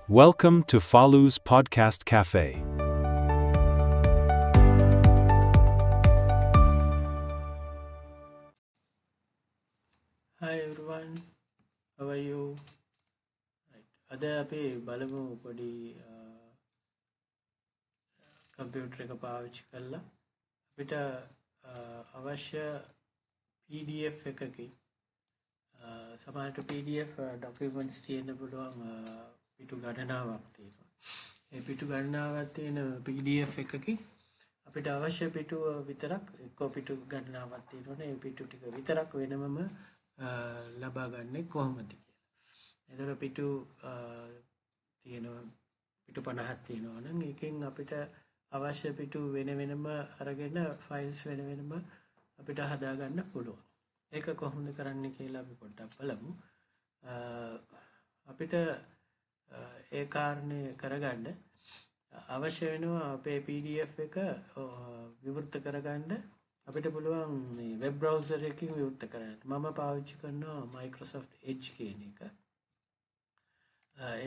Welcome to Falu's Podcast Cafe. Hi everyone, how are you? Right. අද අපි බලමු පොඩි කම්පියුටර් එක පාවිච්චි කරලා අපිට අවශ්‍ය PDF එකකින් සමහරට PDF documents තියෙන්න පුළුවන් පිටු ගණනාවක් තියෙනවා. ඒ පිටු ගණනාවක් තියෙන PDF එකකින් අපිට අවශ්‍ය පිටුව විතරක් එක්කෝ පිටු ගණනාවක් තියෙනවනේ ඒ පිටු ටික විතරක් වෙනමම ලබා ගන්න කොහොමද කියලා. එතකොට පිටු තියෙනවා පිටු 50ක් තියෙනවා නම් එකෙන් අපිට අවශ්‍ය පිටු වෙන වෙනම අරගෙන ෆයිල්ස් වෙන වෙනම අපිට හදා ගන්න පුළුවන්. ඒක කොහොමද කරන්න කියලා අපි පොඩ්ඩක් බලමු. අපිට ඒ කාරණේ කරගන්න අවශ්‍ය වෙනවා අපේ PDF එක විවෘත කරගන්න අපිට පුළුවන් මේ වෙබ් බ්‍රවුසර් එකකින් විවෘත කරන්න. මම පාවිච්චි කරනවා Microsoft Edge කියන එක.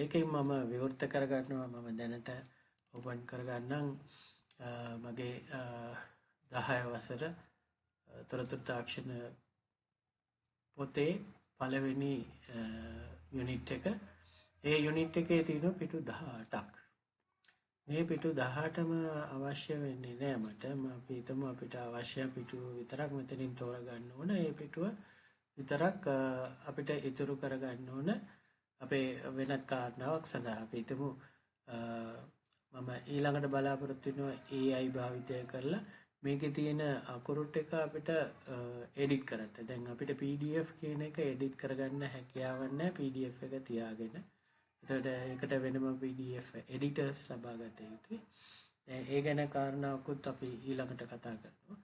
ඒකෙන් මම විවෘත කරගන්නවා. මම දැනට ඕපන් කරගන්නම් මගේ 10 වසර තොරතුරු තාක්ෂණ පොතේ පළවෙනි යුනිට් එක. ඒ යුනිට් එකේ තියෙන පිටු 18ක්. මේ පිටු 18ම අවශ්‍ය වෙන්නේ නෑ මට. අපි හිතමු අපිට අවශ්‍ය පිටු විතරක් මෙතනින් තෝරගන්න ඕන. ඒ පිටුව විතරක් අපිට ඉතුරු කරගන්න ඕන අපේ වෙනත් කාරණාවක් සඳහා. අපි හිතමු මම ඊළඟට බලාපොරොත්තු වෙනවා AI භාවිතය කරලා මේකේ තියෙන අකුරු ටික අපිට එඩිට් කරන්න. දැන් අපිට PDF කියන එක එඩිට් කරගන්න හැකියාවක් නැහැ PDF එක තියාගෙන. එතකොට ඒකට වෙනම PDF editors ලබා ගන්න යුතුයි. දැන් ඒ ගැන කාරණාවකුත් අපි ඊළඟට කතා කරනවා.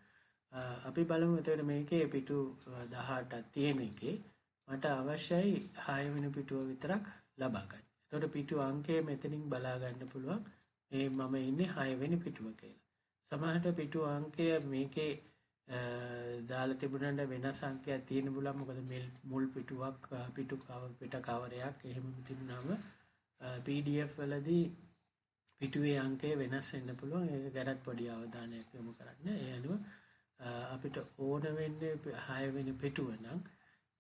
අපි බලමු එතකොට මේකේ පිටු 18ක් තියෙන එකේ මට අවශ්‍යයි 6 වෙනි පිටුව විතරක් ලබා ගන්න. එතකොට පිටු අංකය මෙතනින් බලා ගන්න පුළුවන්. මේ මම ඉන්නේ 6 වෙනි පිටුව කියලා. සමහරට පිටු අංකය මේකේ දාලා තිබුණාට වෙනස් අංකයක් තියෙන බුලා මොකද මුල් පිටුවක් පිට කවරයක් එහෙම තිබුණාම PDF වලදී පිටුවේ අංකය වෙනස් වෙන්න පුළුවන්. ඒක ගැනත් පොඩි අවධානයක් යොමු කරන්න. ඒ අනුව අපිට ඕන වෙන්නේ 6 වෙනි පිටුව නම්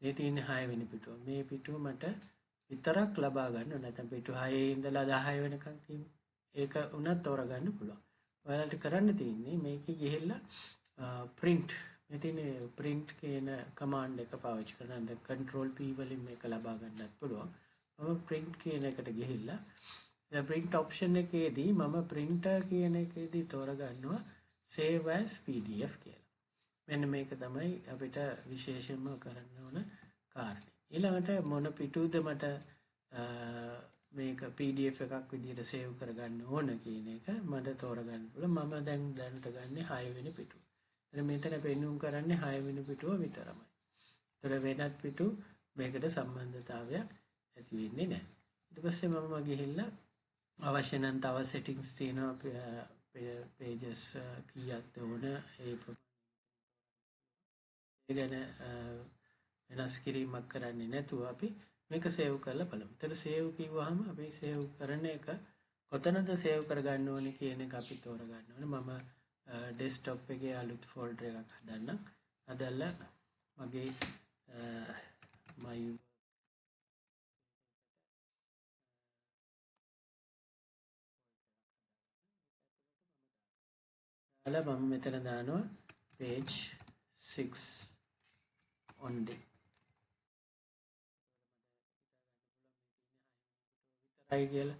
මේ තියෙන 6 වෙනි පිටුව. මේ පිටුව මට විතරක් ලබා ගන්න. නැත්නම් පිටු 6 ඉඳලා 10 වෙනකන් කියමු. ඒක උනත් තෝරගන්න පුළුවන්. ඔයාලට කරන්න තියෙන්නේ මේකේ ගිහිල්ලා print මෙතන print කියන command එක පාවිච්චි කරන්න. control P වලින් මේක ලබා ගන්නත් පුළුවන්. මම print කියන එකට ගිහිල්ලා දැන් print option එකේදී මම printer කියන එකේදී තෝරගන්නවා save as PDF කියලා. මෙන්න මේක තමයි අපිට විශේෂයෙන්ම කරන්න ඕන කාරණේ. ඊළඟට මොන පිටුද මට මේක PDF එකක් විදිහට සේව් කරගන්න ඕන කියන එක මට තෝරගන්න පුළුවන්. මම දැන් දැනට ගන්නේ 6 වෙනි පිටුව. එතන මෙතන පෙන්වුම් කරන්නේ 6 වෙනි පිටුව විතරමයි. ඒතර වෙනත් පිටු මේකට සම්බන්ධතාවයක් ඇති වෙන්නේ නැහැ. ඊට පස්සේ මම ගිහිල්ලා අවශ්‍ය නම් තව settings තියෙනවා pages කීයක්ද ඕන ඒ ගැන වෙනස් කිරීමක් කරන්නේ නැතුව අපි මේක සේව් කරලා බලමු. ඒතර සේව් කිව්වහම අපි සේව් කරන එක කොතනද සේව් කරගන්න ඕනේ කියන එක අපි තෝරගන්න ඕනේ. මම ඩෙස්ක්ටොප් එකේ අලුත් ෆෝල්ඩර් එකක් හදන්නම්. හදලා මගේ මම මෙතන දානවා page 6 only. කියලා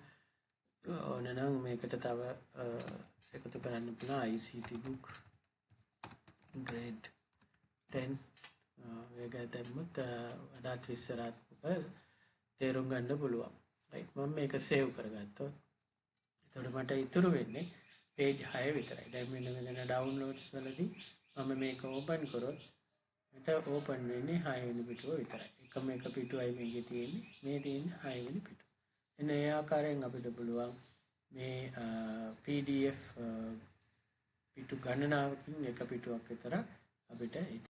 ඕන නම් මේකට තව එකතු කරන්න පුළුවන් ICT book grade 10 ඒක දැම්මොත් වඩාත් විස්තරාත්මක තේරුම් ගන්න පුළුවන්. right මම මේක සේව් කරගත්තා. එතකොට මට ඉතුරු වෙන්නේ page 6 විතරයි. දැන් මෙන්න downloads වලදී මම මේක open කරොත් මට open වෙන්නේ 6 වෙනි පිටුව විතරයි. එකම එක පිටුවයි මේකේ තියෙන්නේ. මේ තියෙන්නේ 6 වෙනි පිටුව. එන ඒ ආකාරයෙන් අපිට පුළුවන් මේ PDF පිටු ගණනාවකින් එක පිටුවක් විතර අපිට